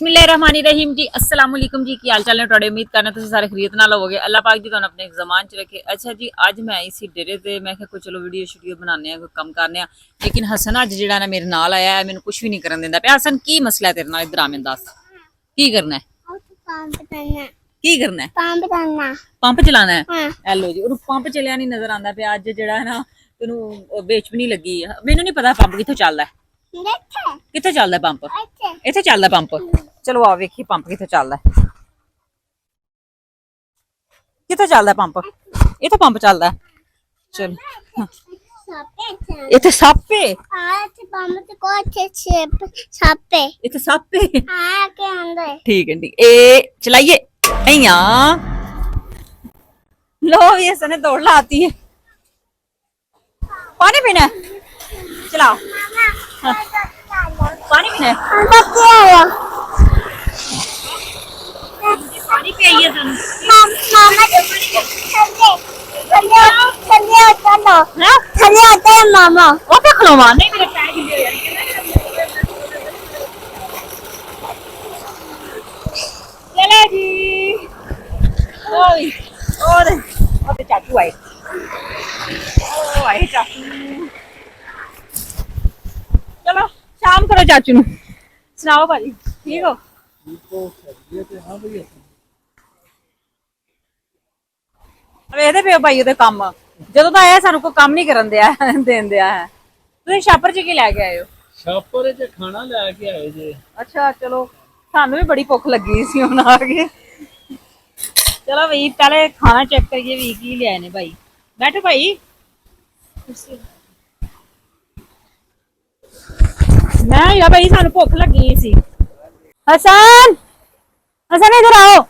बिस्मिल्लाहिर्रहमानिर्रहीम जी। अस्सलाम वालेकुम जी। की हाल चाल है तुहाडे? उम्मीद करना तुसीं सारे खैरियत नाल होवोगे। अल्लाह पाक जी तुहानू अपने ज़मान च रखे। अच्छा जी, अज मैं आई सी डेरे ते, मैं कहा कोई चलो वीडियो शीडियो बनाने कोई कम करने। लेकिन हसन अज जिहड़ा ना मेरे नाल आया है, मैनू कुछ भी नहीं करन दिंदा पिया। हसन की मसला है तेरे नाल? इधर आ, मैनू दस की करना है? की करना है? पंप चलाना है। हेलो जी, पंप चलिया नहीं नजर आंदा पिया अज, जिहड़ा है ना तेनू बेच भी नहीं लगी। मैनू नहीं पता पंप कित्थों चलदा है। कित्थे चलदा पंप? इत्थे चलदा पंप। चलो आओ वेखिए पंप कित्थे चलदा है। कित्थे चलदा पंप? इत्थे पंप चलदा। चलो इत्थे सप्प है। इत्थे सप्प है। ठीक है ठीक। ए चलाइए अइया। लो ये सने दौड़ लाती है। पानी पीना है? चलाओ। हाँ। पानी पीना है? पानी पियाइए तुम। मामा वो पे खलोवा नहीं मेरे पैर गिले हो चले जी। ओए और चाचू आए। ओ आए चाचू। चलो शाम करो चाचू नु। सुनाओ भाजी ठीक हो? ਵੇਖਦੇ ਪਿਓ ਭਾਈ ਉਹਦੇ ਕੰਮ ਜਦੋਂ ਦਾ ਆਇਆ ਸਾਨੂੰ ਕੋਈ ਕੰਮ ਨਹੀਂ ਕਰਨ ਦਿਆ ਦੇਣ ਦਿਆ ਹੈ। ਤੁਸੀਂ ਛਾਪਰ ਚ ਕੀ ਲੈ ਕੇ ਆਏ ਹੋ? ਛਾਪਰ ਚ ਖਾਣਾ ਲੈ ਕੇ ਆਏ ਜੇ। ਅੱਛਾ ਚਲੋ ਸਾਨੂੰ ਵੀ ਬੜੀ ਭੁੱਖ ਲੱਗੀ ਸੀ ਹੁਣ ਆ ਕੇ। चलो भाई पहले खाना चेक करिए भी की ले आए ने भाई। बैठो भाई। मैं या भाई सानू भुख लगी सी। हसन हसन इधर आओ।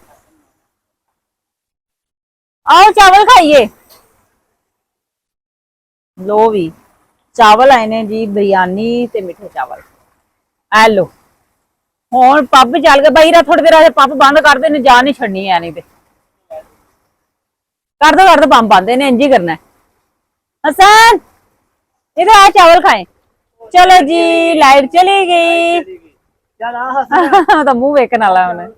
आओ चावल खाइए। लो भी चावल आए ने जी, बिरयानी ते मिठे चावल। ए लो हुण पब चल गए भाई। थोड़ी देर पब बंद कर दे, जा नहीं छड़नी है नहीं ते कर दो पंप बंद। इन्हें इंज ही करना है। हसन इधर आ चावल खाए। चलो जी लाइट चली गई। तो मुंह वेखन वाला उन्हें।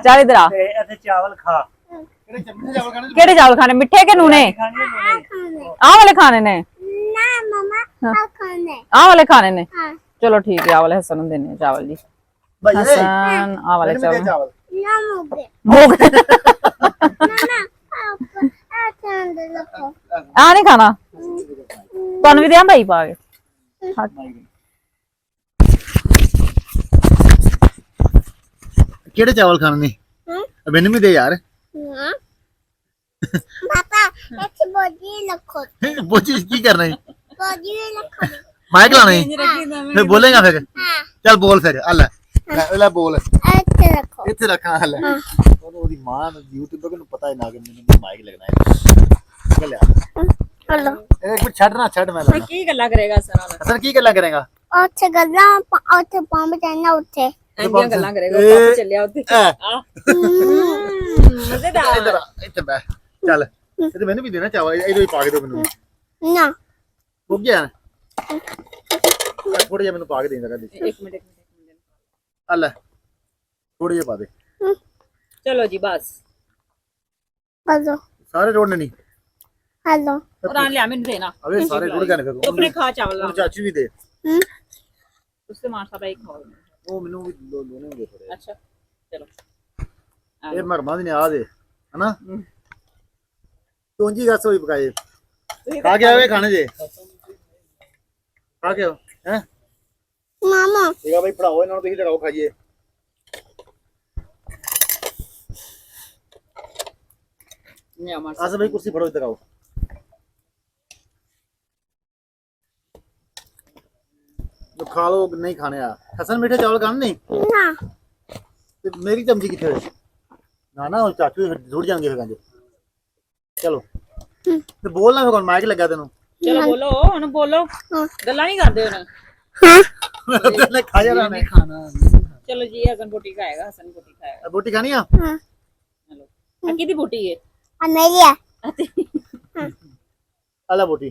चल इधर आ। चावल खा। केड़े चावल खाने? मिठे के नूने? आ वाले खाने ने? आ वाले खाने ने? चलो ठीक है, आ वाले हसन देने चावल जी। हसन आ वाले चावल आ नहीं खाना तुहानू भी दियां भाई पा के। केड़े चावल खाने ने? मैनू भी दे यार। बोझी की करना है? माइक लाना है? फिर बोलेगा फिर? चल बोल फिर। ले बोल इत्थे रखा। ओदी मां यूट्यूबर को पता है ना कि मैंने माइक लगना है। चल यार हेलो एक मिनट छड़ ना छड़। मैं लाना की गल्ला करेगा सर? सर की गल्ला करेगा? ओथे गल्ला ओथे पंप चलना उठे इंदियां गल्ला करेगा। पंप चलिया उते मजेदार। इधर इधर बैठ। चल इधर मैंने भी देना चावल। इधर ही पा के दो मैनू ना हो गया। थोड़ा जिहा मैनू पा के दे जरा। एक मिनट अल्ले थोड़े जिहा पा दे। चलो जी बस। हेलो सारे रोड नहीं। हेलो और आ लिया मैंने देना। अबे सारे रोड का नहीं। अपने खा चावल ला। चाचू भी दे। उससे मार साहब एक खाओ। वो मैनू भी दोने दे थोड़े। अच्छा चलो ये मरमा दी ने आ दे है ना। तूंजी गस होई पकाए खा के आवे खाने जे खा के हैं मामा ठीक है भाई पढ़ाओ इन्होंने तुम लगाओ खाइए। आजा भाई कुर्सी फड़ो इधर आओ। तो खा लो नहीं खाने आ। हसन मीठे चावल खाने नहीं ना तो मेरी चमची कितने ना ना चाचू जुड़ जाएंगे फिर कहते। चलो तो बोलना फिर कौन माइक लगा तेन। चलो बोलो हुन बोलो। गल्ला नहीं करदे हुन। हां खा जा रहा खाना। चलो जी हसन बोटी खाएगा। हसन बोटी खाएगा। बोटी खानी है? हेलो किदी बोटी है? मेरी है। अला बोटी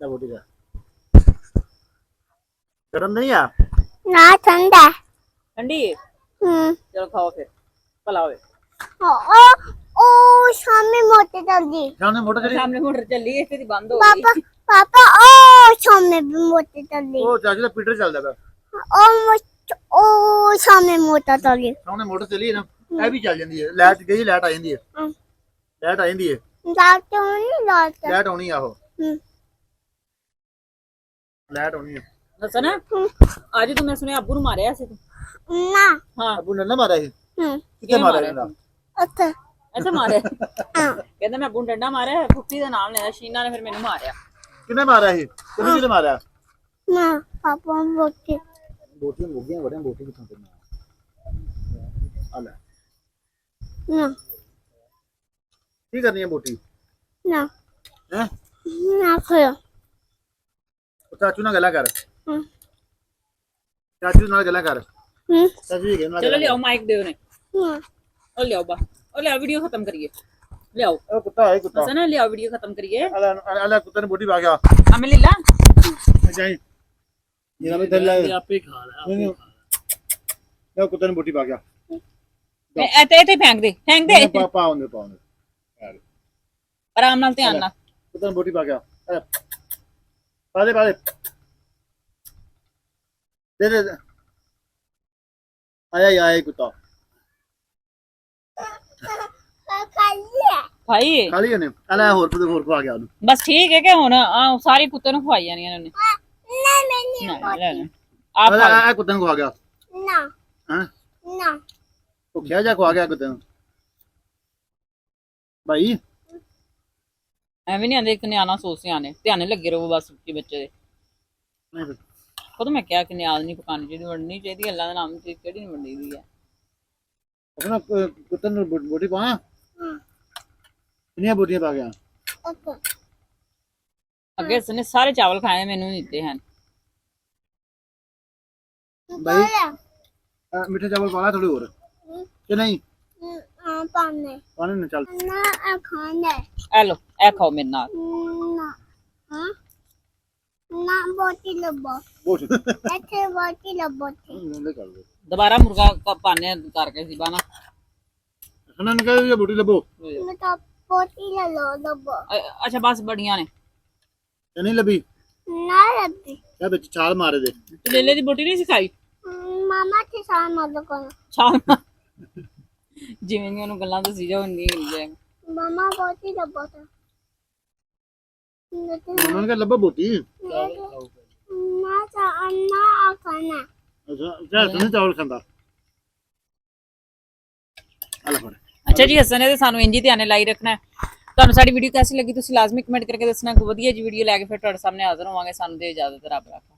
ਲੈ ਬੋਟੀ ਦਾ ਗਰਮ ਨਹੀਂ ਆ ना ठंडा ठंडी है हम्म चलो खाओ फिर भला होवे ओ ओ सामने मोटे जल्दी ਸਾਹਮਣੇ ਮੋਟਰ ਚਲੀ सामने मोटर चली है इसकी बंद हो गई पापा पापा ओ सामने भी मोटे जल्दी ਉਹ ਚਾਚੂ ਦਾ ਪੀਟਰ ਚੱਲਦਾ ਪਿਆ ओ सामने मोटा जल्दी ਸਾਹਮਣੇ ਮੋਟਰ ਚੱਲੀ ਹੈ ਨਾ ਇਹ ਵੀ ਚੱਲ ਜਾਂਦੀ ਹੈ ਲਾਈਟ ਗਈ ਲਾਈਟ ਆ ਜਾਂਦੀ ਹੈ ਲਾਈਟ ਆ ਜਾਂਦੀ ਹੈ लाते नहीं लाते ਲਾਈਟ ਆਉਣੀ ਆ ਉਹ ਲਾਈਟ ਆਉਣੀ ਹੈ हसन आज तो मैं सुने अब्बू नु मारया से ना हां ਅਬੂ ਨੇ ਨਾ ਮਾਰਿਆ ਸੀ हम्म ਕਿੱਥੇ ਮਾਰਿਆ ਇਹਨਾਂ अच्छा ऐसे मारे हाँ कहंदा मैं अब्बू नु डंडा मारया फुफ्फी दा नाम लेदा शीना ने फिर मैनू मारया ਕਿੰਨੇ ਮਾਰਿਆ ਸੀ ਕਿਹਨੇ ਮਾਰਿਆ ना पापा मोटे ਬੋਟੀਆਂ ਮੁੱਗੀਆਂ ਬੜੀਆਂ ਬੋਟੀ ਕਿੱਥੋਂ ਤੇ ਆ ਲੈ ना ਕੀ ਕਰਨੀ ਹੈ ਬੋਟੀ ना ਹੈ ना करो ਚਾਚੂ ਨਾਲ ਗੱਲਾਂ ਕਰ हम्म ਚਾਚੂ ਨਾਲ ਗੱਲਾਂ ਕਰ ਚਾਚੂ ਜੀ ਨਾਲ चलो ले आओ माइक दे उन्हें हम्म और ले आओ बा और ले आओ वीडियो खत्म करिए ले आओ ਉਹ ਕੁੱਤਾ ਹੈ ਕੁੱਤਾ हसन ले आओ वीडियो खत्म करिए ਅਲਾ ਕੁੱਤੇ ਨੇ ਬੋਟੀ ਪਾ ਗਿਆ हमें ले ला ਜਾਈ ਇਹ ਨਾ ਮੈਂ ਥੱਲੇ आपे खा ला ਇਹ ਕੁੱਤੇ ਨੇ ਬੋਟੀ ਪਾ ਗਿਆ मैं ऐते ऐते फेंक दे ਪਾਪਾ ਆਉਂਦੇ ਪਾਉਂਦੇ आराम नाल ध्यान नाल ਕੁੱਤੇ ਨੇ ਬੋਟੀ ਪਾ ਗਿਆ ਪਾ ਦੇ ਦੇ ਆਇਆ ਕੁੱਤਾ भाई ਖਾਲੀ ਉਹਨੇ ਅਲਾ ਹੋਰ ਪਾ ਗਿਆ ਉਹਨੂੰ बस ठीक है कि हुन सारी कुत्ते नु खवाई जानी इन्होंने ना मैंने ना ले ले आप खा लो। ਆ ਕੁੱਤੇ ਨੂੰ ਖਵਾ ਗਿਆ ना ਹਾਂ ना ਭੁੱਖਿਆ ਜਾ ਖਵਾ ਗਿਆ ਕੁੱਤੇ ਨੂੰ ਭਾਈ ਐਵੇਂ ਨਹੀਂ ਆਂਦੇ ਕਿ ਨਿਆਣਾ ਸੋਚਦੇ ਆਨੇ ਧਿਆਨੇ ਲੱਗੇ ਰਹੋ ਬਸ ਕਿ ਬੱਚੇ ਦੇ ਖੁਦ ਮੈਂ ਕਿਹਾ ਕਿ ਨਿਆਜ਼ ਨਹੀਂ ਪਕਾਉਣੀ ਚਾਹੀਦੀ ਵੰਡਣੀ ਚਾਹੀਦੀ ਅੱਲਾ ਦਾ ਨਾਮ ਤੇ ਕਿਹੜੀ ਨਹੀਂ ਵੰਡੀ ਦੀ ਹੈ ਆਪਣਾ ਕੁੱਤੇ ਨੂੰ ਬੋਟੀ ਪਾ ਕਿੰਨੀਆਂ ਬੋਟੀਆਂ ਪਾ ਗਿਆ ओके ਅੱਗੇ ਇਸਨੇ ਸਾਰੇ ਚਾਵਲ ਖਾਏ ਮੈਨੂੰ ਨਹੀਂ ਦਿੱਤੇ ਹਨ ਭਾਈ ਮਿੱਠੇ ਚਾਵਲ ਪਾ ਥੋੜੇ ਹੋਰ ਕਿ ਨਹੀਂ पाने ਪਾਣੀ ਨਾ ਚੱਲ ना खाने ਇਹ ਲੋ ਇਹ ਖਾਓ ਮੇਰੇ ਨਾਲ ना हाँ ना बोटी लबो ਬੋਟ ऐसे बोटी लबो ਲੈ ਚੱਲ ਦੁਬਾਰਾ ਮੁਰਗਾ ਪਾਣੇ ਕਰਕੇ ਸੀ ਬਾਨਾ ਉਹਨਾਂ ਨੇ ਕਿਹਾ ਬੋਟੀ ਲੱਭੋ मतलब बोटी लबो ਅੱਛਾ ਬਸ ਬੜੀਆਂ ਨੇ ਤੇ ਨਹੀਂ ਲੱਭੀ ना लबी ਇਹ ਵਿੱਚ ਛਾਲ ਮਾਰੇ ਦੇ ਤੇ ਲੇਲੇ ਦੀ ਬੋਟੀ ਨਹੀਂ ਸਿਖਾਈ मामा के साथ मदद करो ਛਾਲ ਜਿਵੇਂ ਕਿ ਉਹਨੂੰ ਗੱਲਾਂ ਦੱਸੀ ਜਾਓ ਨਹੀਂ ਮਿਲ ਜਾਏਗਾ मामा बोटी लबो था ਉਹਨਾਂ ਨੇ ਕਿਹਾ ਲੱਭੋ ਬੋਟੀ ना चा अन्ना खाना ਅੱਛਾ ਨਹੀਂ ਚਾਵਲ ਖਾਂਦਾ ਆ ਲੈ ਫੜ ਅੱਛਾ ਜੀ ਹਸਨ ਨੇ ਤੇ ਸਾਨੂੰ ਇੰਜੀ ਧਿਆਨੇ ਲਾਈ ਰੱਖਣਾ ਹੈ। ਤੁਹਾਨੂੰ ਸਾਡੀ ਵੀਡੀਓ ਕੈਸੀ ਲੱਗੀ ਤੁਸੀਂ ਲਾਜ਼ਮੀ ਕਮੈਂਟ ਕਰਕੇ ਦੱਸਣਾ। ਕੋਈ ਵਧੀਆ ਜੀ ਵੀਡੀਓ ਲੈ ਕੇ ਫਿਰ ਤੁਹਾਡੇ ਸਾਹਮਣੇ ਹਾਜ਼ਰ ਹੋਵਾਂਗੇ। ਸਾਨੂੰ ਦੇ ਇਜਾਜ਼ਤ ਰੱਬ ਰੱਖਾ।